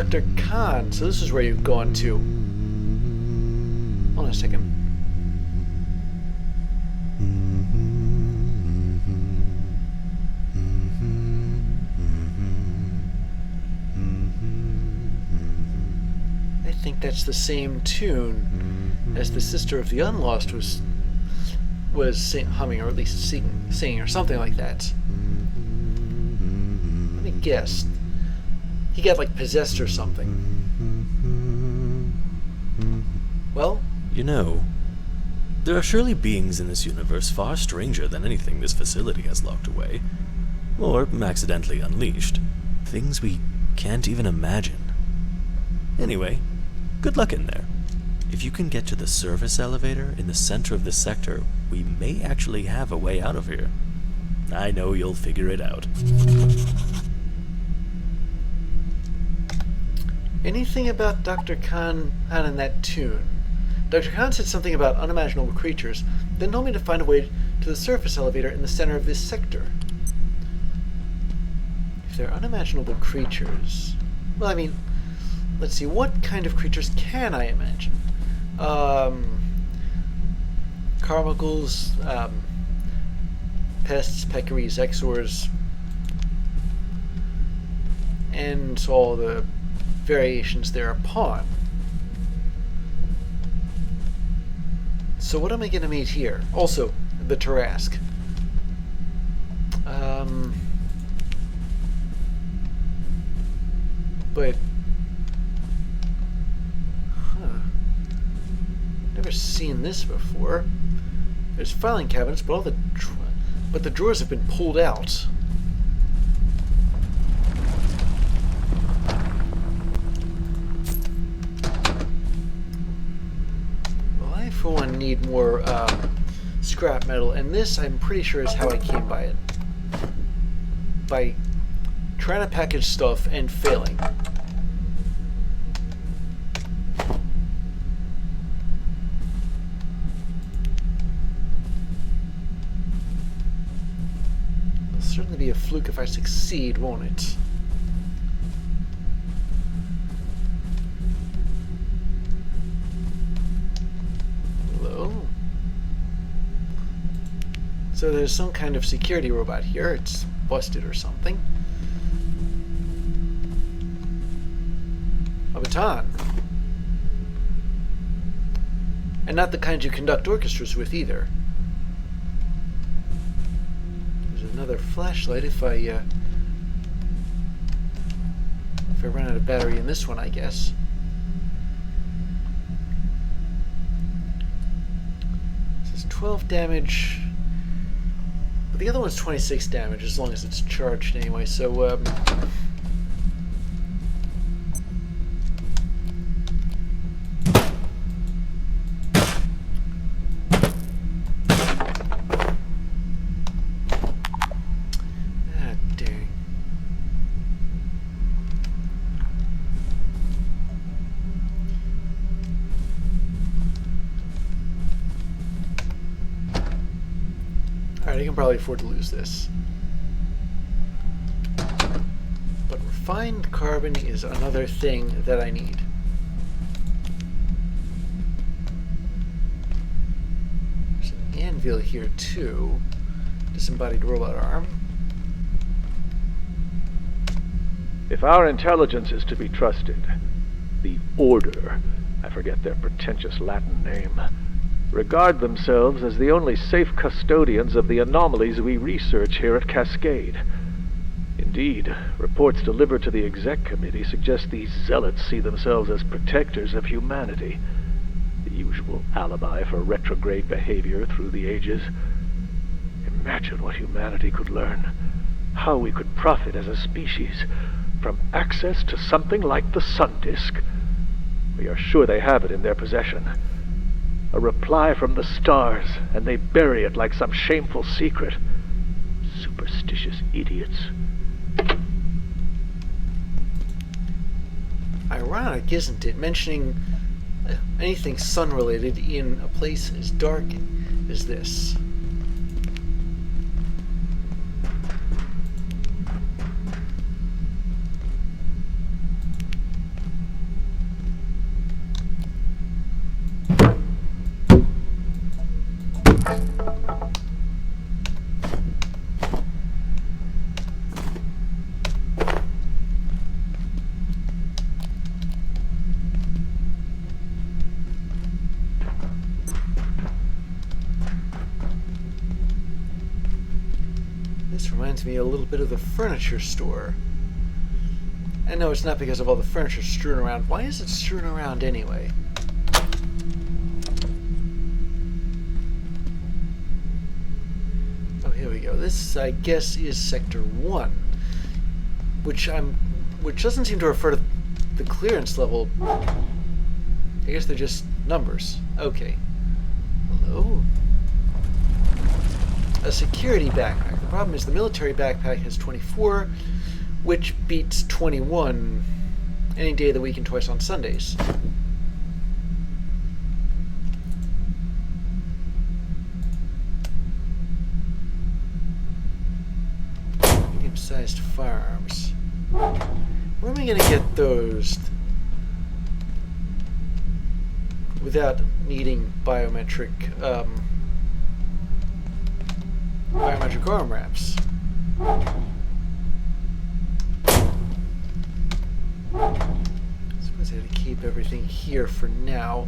Dr. Khan. So this is where you've gone to. Hold on a second. I think that's the same tune as the Sister of the Unlost was humming, or at least singing, or something like that. Let me guess. He got like possessed or something. Well? You know, there are surely beings in this universe far stranger than anything this facility has locked away, or accidentally unleashed. Things we can't even imagine. Anyway, good luck in there. If you can get to the service elevator in the center of this sector, we may actually have a way out of here. I know you'll figure it out. Anything about Dr. Khan in that tune? Dr. Khan said something about unimaginable creatures, then told me to find a way to the surface elevator in the center of this sector. If they're unimaginable creatures... Well, I mean, let's see, what kind of creatures can I imagine? Carmuncles, pests, peccaries, exors, and all the variations thereupon. So what am I going to meet here? Also, the Tarask. But... Never seen this before. There's filing cabinets, but the drawers have been pulled out. Well, I for one need more scrap metal, and this I'm pretty sure is how I came by it. By trying to package stuff and failing. Certainly be a fluke if I succeed, won't it? Hello? So there's some kind of security robot here. It's busted or something. A baton. And not the kind you conduct orchestras with either. Another flashlight if I run out of battery in this one, I guess. This is 12 damage, but the other one's 26 damage as long as it's charged anyway. So I can probably afford to lose this. But refined carbon is another thing that I need. There's an anvil here too. Disembodied robot arm. If our intelligence is to be trusted, the Order, I forget their pretentious Latin name, regard themselves as the only safe custodians of the anomalies we research here at Cascade. Indeed, reports delivered to the Exec Committee suggest these zealots see themselves as protectors of humanity, the usual alibi for retrograde behavior through the ages. Imagine what humanity could learn, how we could profit as a species from access to something like the Sun Disk. We are sure they have it in their possession. A reply from the stars, and they bury it like some shameful secret. Superstitious idiots. Ironic, isn't it? Mentioning anything sun-related in a place as dark as this. Reminds me a little bit of the furniture store. And no, it's not because of all the furniture strewn around. Why is it strewn around anyway? Oh, here we go. This, I guess, is Sector 1. Which doesn't seem to refer to the clearance level. I guess they're just numbers. Okay. Hello? A security backpack. The problem is the military backpack has 24, which beats 21 any day of the week and twice on Sundays. Medium-sized firearms. Where am I going to get those without needing biometric arm wraps? I suppose I have to keep everything here for now.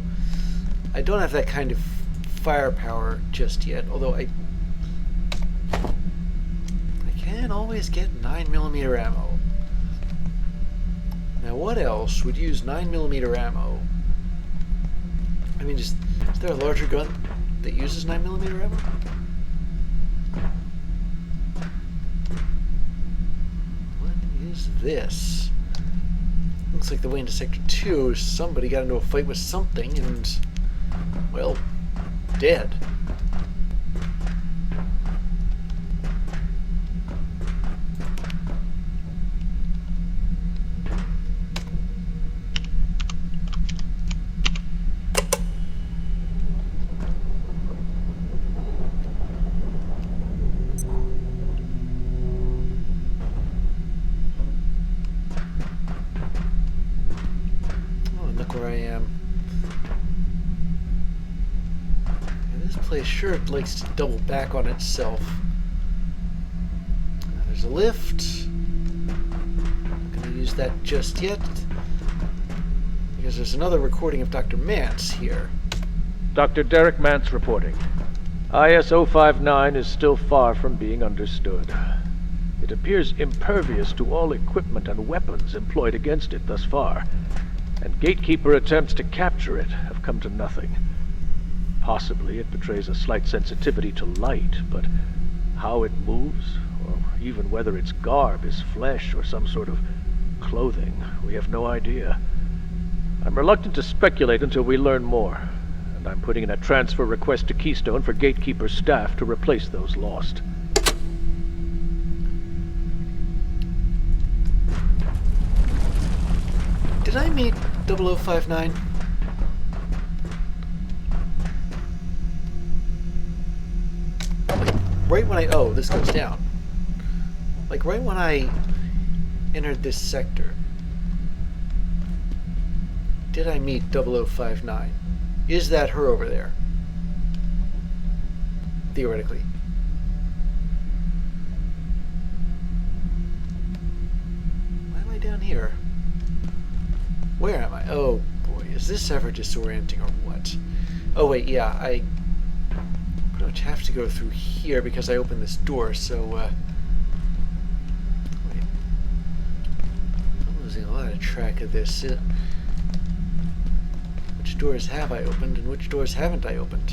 I don't have that kind of firepower just yet, although I can always get 9mm ammo. Now, what else would use 9mm ammo? I mean, is there a larger gun that uses 9mm ammo? What is this? Looks like the way into Sector 2, somebody got into a fight with something and, well, dead. Sure, it likes to double back on itself. There's a lift. Not going to use that just yet, because there's another recording of Dr. Mance here. Dr. Derek Mance reporting. IS-059 is still far from being understood. It appears impervious to all equipment and weapons employed against it thus far, and gatekeeper attempts to capture it have come to nothing. Possibly it betrays a slight sensitivity to light, but how it moves, or even whether its garb is flesh or some sort of clothing, we have no idea. I'm reluctant to speculate until we learn more, and I'm putting in a transfer request to Keystone for Gatekeeper staff to replace those lost. Did I meet 0059? Right when oh, this goes down. Like right when I entered this sector, did I meet 0059? Is that her over there? Theoretically. Why am I down here? Where am I? Oh boy, is this ever disorienting or what? Oh wait, yeah, I pretty much have to go through here because I opened this door, so wait. I'm losing a lot of track of this. Which doors have I opened and which doors haven't I opened?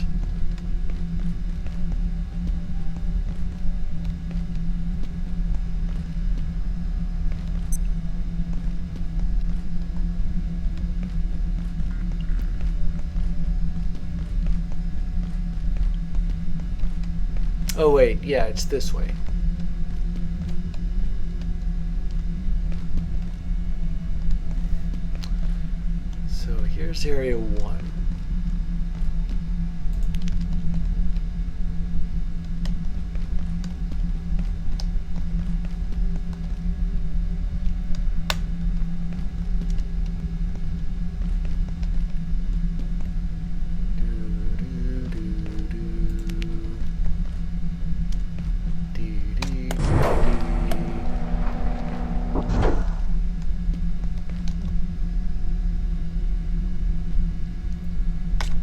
Oh wait, yeah, it's this way. So here's Area 1.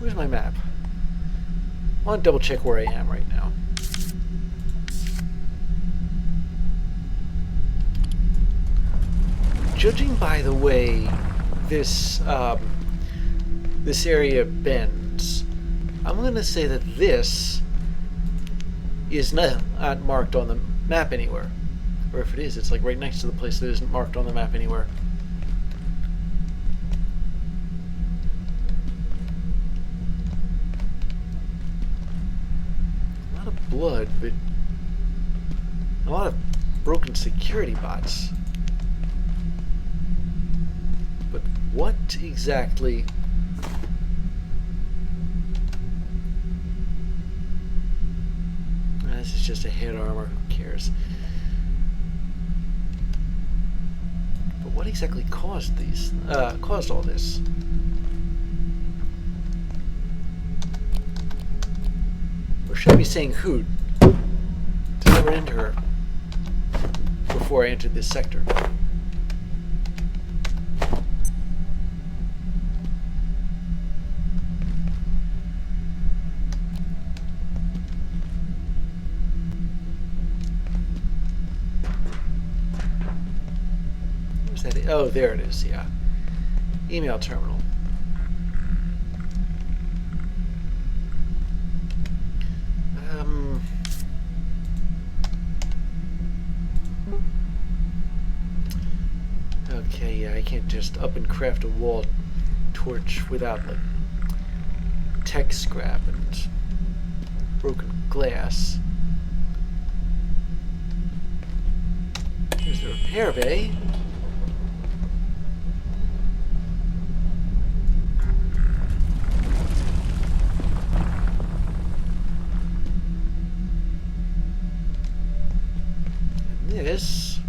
Where's my map? I want to double check where I am right now. judging by the way this this area bends, I'm going to say that this is not marked on the map anywhere. Or if it is, it's like right next to the place that isn't marked on the map anywhere. A lot of blood, but a lot of broken security bots. But what exactly... This is just a head armor, who cares? But what exactly caused all this? Or should I be saying who? Did I run into her before I entered this sector? Oh, there it is, yeah. Email terminal. Okay, yeah, I can't just up and craft a wall torch without, like, tech scrap and broken glass. Here's the repair bay. This.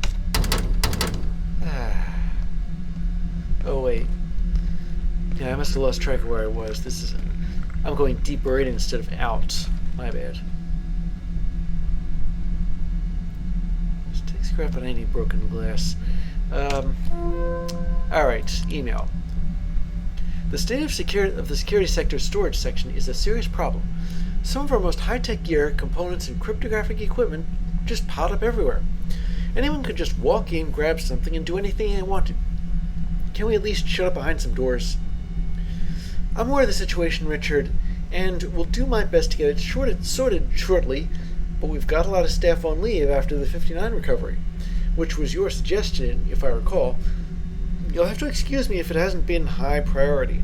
Oh wait. Yeah, I must have lost track of where I was. This is. I'm going deeper in instead of out. My bad. Just take scrap, but I need broken glass. All right. Email. The state of the security sector storage section is a serious problem. Some of our most high-tech gear, components, and cryptographic equipment just piled up everywhere. Anyone could just walk in, grab something, and do anything they wanted. Can we at least shut up behind some doors? I'm aware of the situation, Richard, and will do my best to get it sorted shortly, but we've got a lot of staff on leave after the 59 recovery, which was your suggestion, if I recall. You'll have to excuse me if it hasn't been high priority.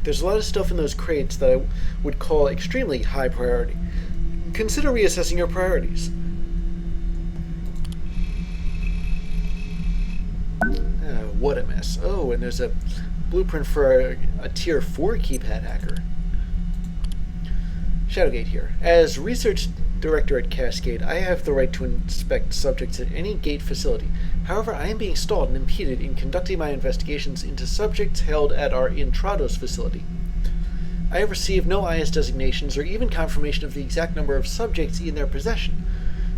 There's a lot of stuff in those crates that I would call extremely high priority. Consider reassessing your priorities. What a mess. Oh, and there's a blueprint for a Tier 4 keypad hacker. Shadowgate here. As research director at Cascade, I have the right to inspect subjects at any gate facility. However, I am being stalled and impeded in conducting my investigations into subjects held at our Intrados facility. I have received no IS designations or even confirmation of the exact number of subjects in their possession.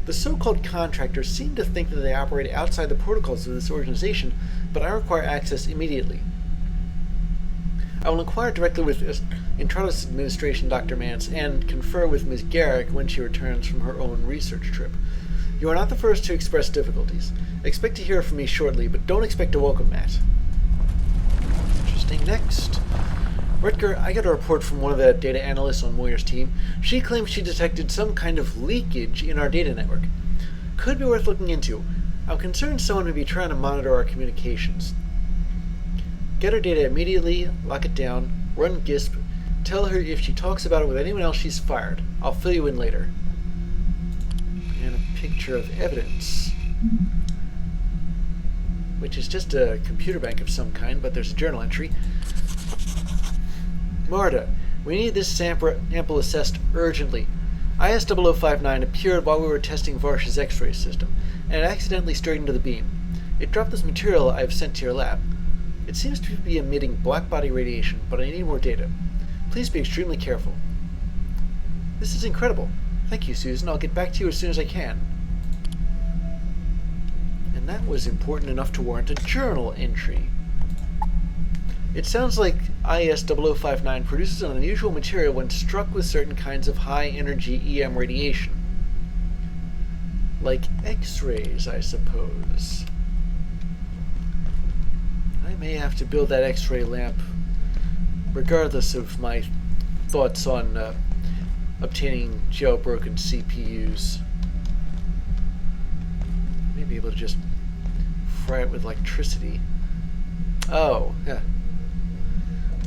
The so-called contractors seem to think that they operate outside the protocols of this organization, but I require access immediately. I will inquire directly with Intrados Administration Dr. Mance and confer with Ms. Garrick when she returns from her own research trip. You are not the first to express difficulties. Expect to hear from me shortly, but don't expect a welcome mat. Interesting. Next. Rutger, I got a report from one of the data analysts on Moyer's team. She claims she detected some kind of leakage in our data network. Could be worth looking into. I'm concerned someone may be trying to monitor our communications. Get her data immediately, lock it down, run GISP, tell her if she talks about it with anyone else she's fired. I'll fill you in later. And a picture of evidence. Which is just a computer bank of some kind, but there's a journal entry. Marta, we need this sample assessed urgently. IS-0059 appeared while we were testing Varsh's X-ray system, and it accidentally strayed into the beam. It dropped this material I have sent to your lab. It seems to be emitting black-body radiation, but I need more data. Please be extremely careful. This is incredible. Thank you, Susan. I'll get back to you as soon as I can. And that was important enough to warrant a journal entry. It sounds like IS-0059 produces an unusual material when struck with certain kinds of high-energy EM radiation. Like X-rays, I suppose. may have to build that X-ray lamp, regardless of my thoughts on obtaining jailbroken CPUs. May be able to just fry it with electricity. Oh, yeah.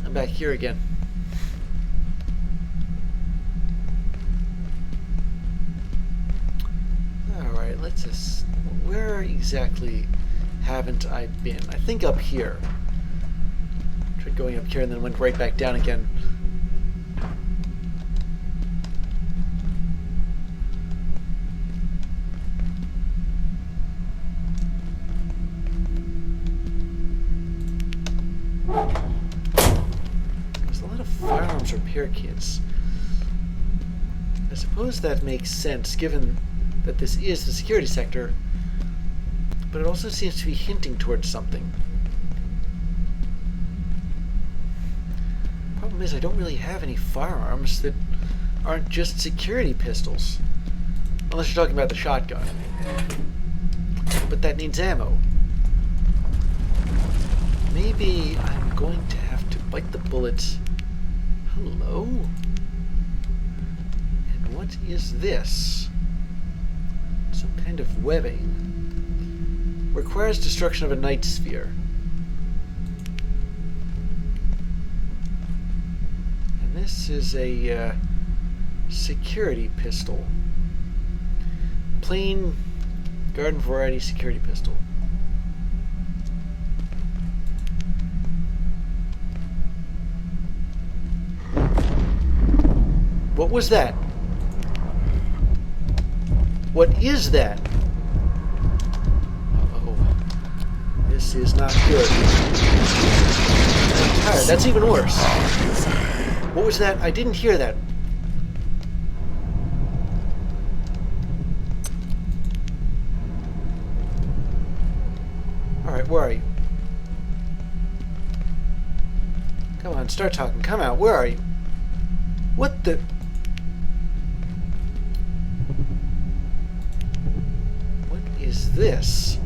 I'm back here again. Alright, let's just... Where exactly haven't I been? I think up here. Tried going up here and then went right back down again. There's a lot of firearms repair kits. I suppose that makes sense given that this is the security sector, but it also seems to be hinting towards something. Problem is, I don't really have any firearms that aren't just security pistols. Unless you're talking about the shotgun. But that needs ammo. Maybe I'm going to have to bite the bullet. Hello? And what is this? Some kind of webbing. Requires destruction of a night sphere. And this is a security pistol. Plain garden variety security pistol. What was that? What is that? Uh-oh. This is not good. I'm tired. That's even worse. What was that? I didn't hear that. Alright, where are you? Come on, start talking. Come out. Where are you? What the... is this?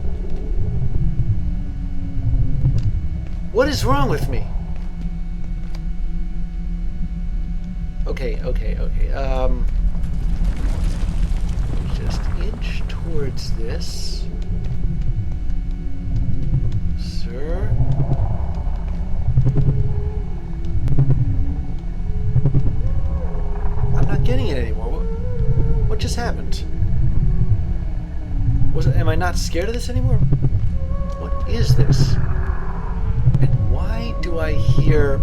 What is wrong with me? Okay. Just inch towards this. Sir? I'm not getting it anymore. What just happened? Am I not scared of this anymore? What is this? And why do I hear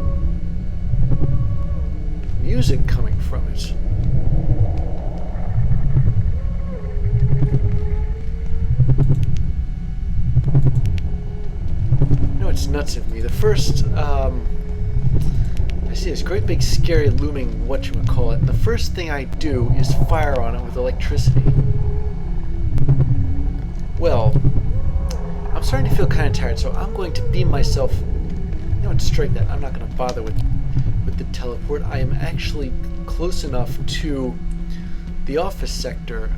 music coming from it? No, it's nuts of me. The first, I see this great big scary looming whatchamacallit, and the first thing I do is fire on it with electricity. Well, I'm starting to feel kind of tired, so I'm going to beam myself... You know what, strike that. I'm not going to bother with the teleport. I am actually close enough to the office sector.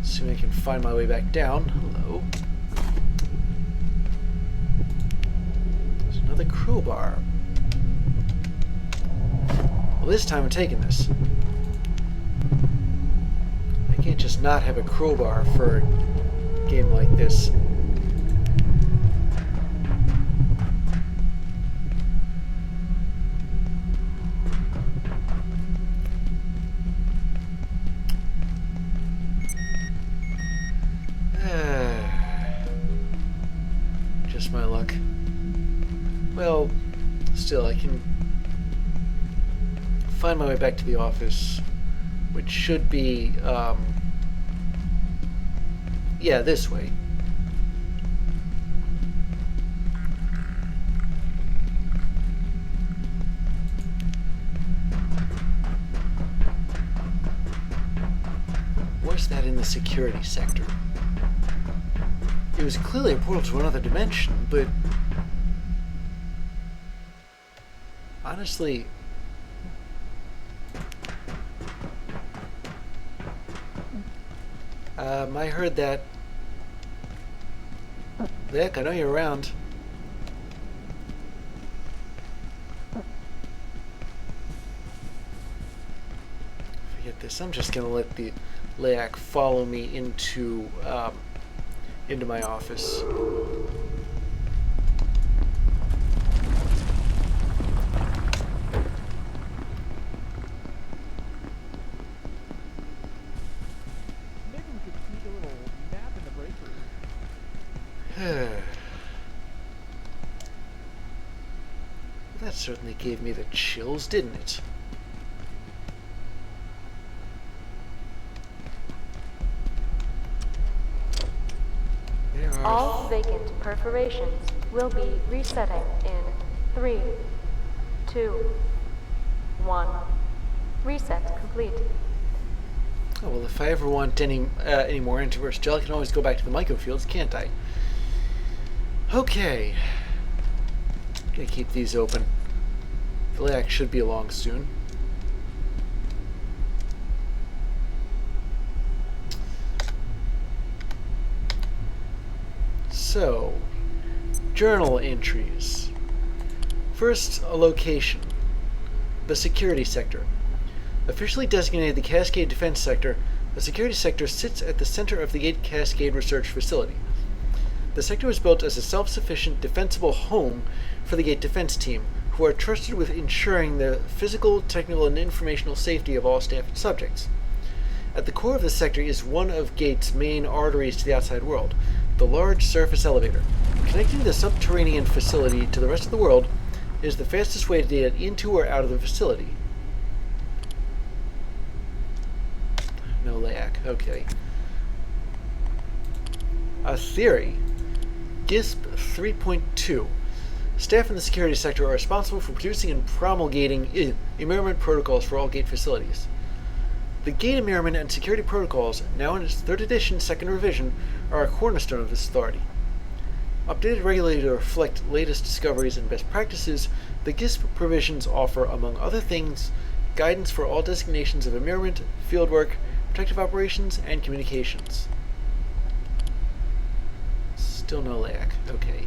Assuming I can find my way back down. Hello. There's another crowbar. Well, this time I'm taking this. I can't just not have a crowbar for a game like this. Just my luck. Well, still, I can find my way back to the office, which should be, yeah, this way. Was that in the security sector? It was clearly a portal to another dimension, but honestly, I heard that Vic, I know you're around. Forget this. I'm just gonna let the Layak follow me into my office. Maybe we could sneak a little nap in the break room. That certainly gave me the chills, didn't it? There are All vacant perforations will be resetting in 3, 2, 1. Reset complete. Oh, well, if I ever want any more antivirus gel, I can always go back to the microfields, can't I? Okay. Gonna keep these open. The Layak should be along soon. So, journal entries. First, a location. The security sector. Officially designated the Cascade Defense Sector, the security sector sits at the center of the Gate Cascade Research Facility. The sector was built as a self-sufficient, defensible home for the Gate Defense Team, who are trusted with ensuring the physical, technical, and informational safety of all staff and subjects. At the core of the sector is one of Gate's main arteries to the outside world, the large surface elevator. Connecting the subterranean facility to the rest of the world is the fastest way to get into or out of the facility. No Layak, okay. A theory. GISP 3.2. Staff in the security sector are responsible for producing and promulgating immeriment protocols for all Gate facilities. The Gate Immeriment and Security Protocols, now in its 3rd edition, 2nd revision, are a cornerstone of this authority. Updated regularly to reflect latest discoveries and best practices, the GISP provisions offer, among other things, guidance for all designations of immeriment, fieldwork, protective operations, and communications. Still no Layak. Okay.